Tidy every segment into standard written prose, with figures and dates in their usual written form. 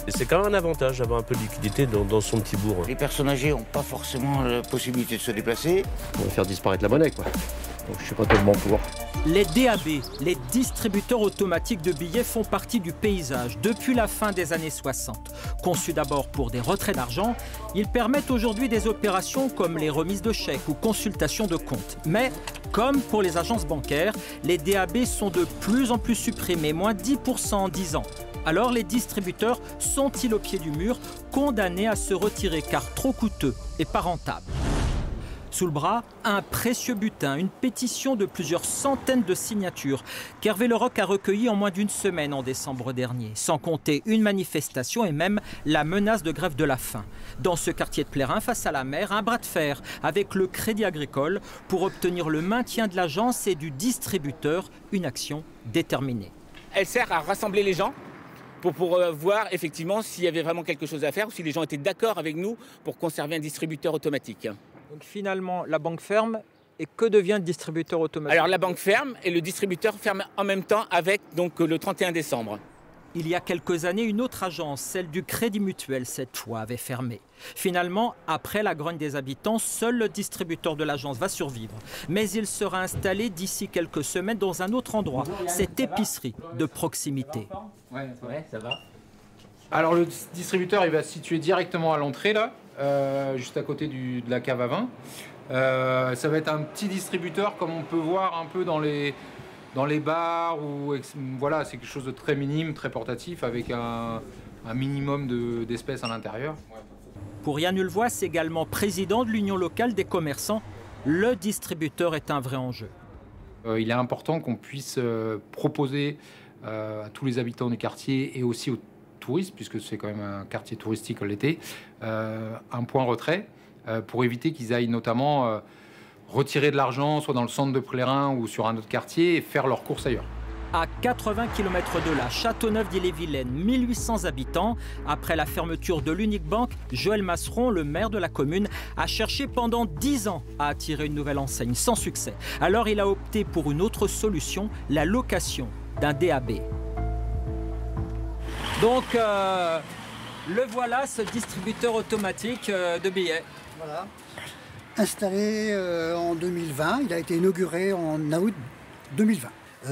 Et c'est quand même un avantage d'avoir un peu de liquidité dans son petit bourg. Les personnes âgées n'ont pas forcément la possibilité de se déplacer. On va faire disparaître la monnaie, quoi. Donc je suis pas tellement pour. Les DAB, les distributeurs automatiques de billets, font partie du paysage depuis la fin des années 60. Conçus d'abord pour des retraits d'argent, ils permettent aujourd'hui des opérations comme les remises de chèques ou consultations de comptes. Mais, comme pour les agences bancaires, les DAB sont de plus en plus supprimés, moins 10% en 10 ans. Alors les distributeurs sont-ils au pied du mur, condamnés à se retirer car trop coûteux et pas rentables? Sous le bras, un précieux butin, une pétition de plusieurs centaines de signatures qu'Hervé Leroc a recueillies en moins d'une semaine en décembre dernier, sans compter une manifestation et même la menace de grève de la faim. Dans ce quartier de Plérin, face à la mer, un bras de fer avec le Crédit Agricole pour obtenir le maintien de l'agence et du distributeur, une action déterminée. Elle sert à rassembler les gens pour voir effectivement s'il y avait vraiment quelque chose à faire ou si les gens étaient d'accord avec nous pour conserver un distributeur automatique. Donc finalement, la banque ferme et que devient le distributeur automatique? Alors la banque ferme et le distributeur ferme en même temps avec donc, le 31 décembre. Il y a quelques années, une autre agence, celle du Crédit Mutuel, cette fois, avait fermé. Finalement, après la grogne des habitants, seul le distributeur de l'agence va survivre. Mais il sera installé d'ici quelques semaines dans un autre endroit, cette épicerie de proximité. Ouais, ça va. Alors le distributeur, il va se situer directement à l'entrée, là, juste à côté de la cave à vin. Ça va être un petit distributeur comme on peut voir un peu dans les bars. Voilà, c'est quelque chose de très minime, très portatif, avec un minimum d'espèces à l'intérieur. Pour Yann Hulvois, également président de l'Union locale des commerçants, le distributeur est un vrai enjeu. Il est important qu'on puisse proposer à tous les habitants du quartier et aussi aux touristes, puisque c'est quand même un quartier touristique l'été, un point retrait pour éviter qu'ils aillent notamment retirer de l'argent, soit dans le centre de Plérin ou sur un autre quartier, et faire leurs courses ailleurs. À 80 km de là, Châteauneuf-d'Ille-et-Vilaine, 1800 habitants. Après la fermeture de l'Unique Banque, Joël Masseron, le maire de la commune, a cherché pendant 10 ans à attirer une nouvelle enseigne, sans succès. Alors il a opté pour une autre solution, la location d'un DAB. Donc, le voilà, ce distributeur automatique de billets. Voilà. Installé en 2020, il a été inauguré en août 2020.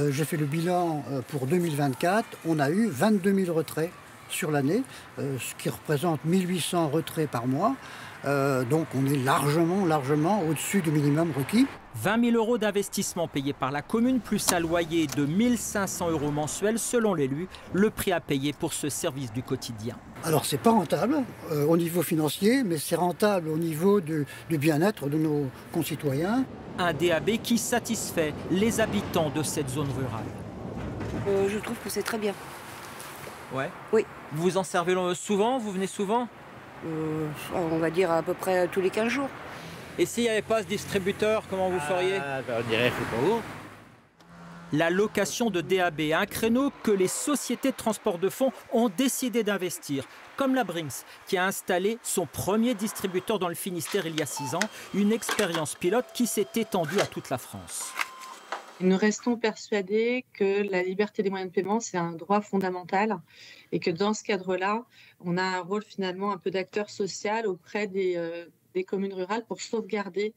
J'ai fait le bilan pour 2024. On a eu 22 000 retraits sur l'année, ce qui représente 1800 retraits par mois. Donc on est largement au-dessus du minimum requis. 20 000 € d'investissement payé par la commune, plus un loyer de 1 500 € mensuels selon l'élu, le prix à payer pour ce service du quotidien. Alors c'est pas rentable au niveau financier, mais c'est rentable au niveau du bien-être de nos concitoyens. Un DAB qui satisfait les habitants de cette zone rurale. Je trouve que c'est très bien. Ouais. Oui. Vous en servez souvent? Vous venez souvent? On va dire à peu près tous les 15 jours. Et s'il n'y avait pas ce distributeur, comment vous feriez? On dirait c'est pour vous. La location de DAB, un créneau que les sociétés de transport de fonds ont décidé d'investir, comme la Brinks, qui a installé son premier distributeur dans le Finistère il y a 6 ans, une expérience pilote qui s'est étendue à toute la France. Nous restons persuadés que la liberté des moyens de paiement, c'est un droit fondamental et que dans ce cadre-là, on a un rôle finalement un peu d'acteur social auprès des communes rurales pour sauvegarder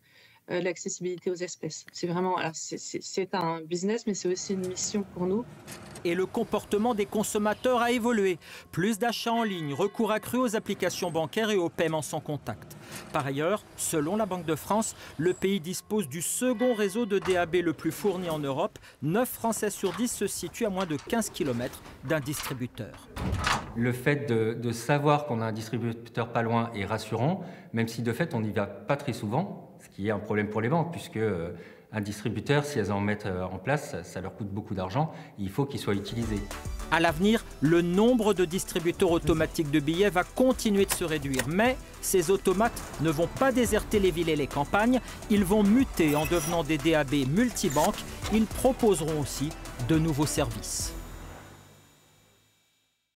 l'accessibilité aux espèces. C'est vraiment, c'est un business, mais c'est aussi une mission pour nous. Et le comportement des consommateurs a évolué. Plus d'achats en ligne, recours accru aux applications bancaires et aux paiements sans contact. Par ailleurs, selon la Banque de France, le pays dispose du second réseau de DAB le plus fourni en Europe. 9 Français sur 10 se situent à moins de 15 km d'un distributeur. Le fait de savoir qu'on a un distributeur pas loin est rassurant, même si de fait on n'y va pas très souvent, ce qui est un problème pour les banques, puisque un distributeur, si elles en mettent en place, ça leur coûte beaucoup d'argent, il faut qu'il soit utilisé. À l'avenir, le nombre de distributeurs automatiques de billets va continuer de se réduire. Mais ces automates ne vont pas déserter les villes et les campagnes. Ils vont muter en devenant des DAB multibanques. Ils proposeront aussi de nouveaux services.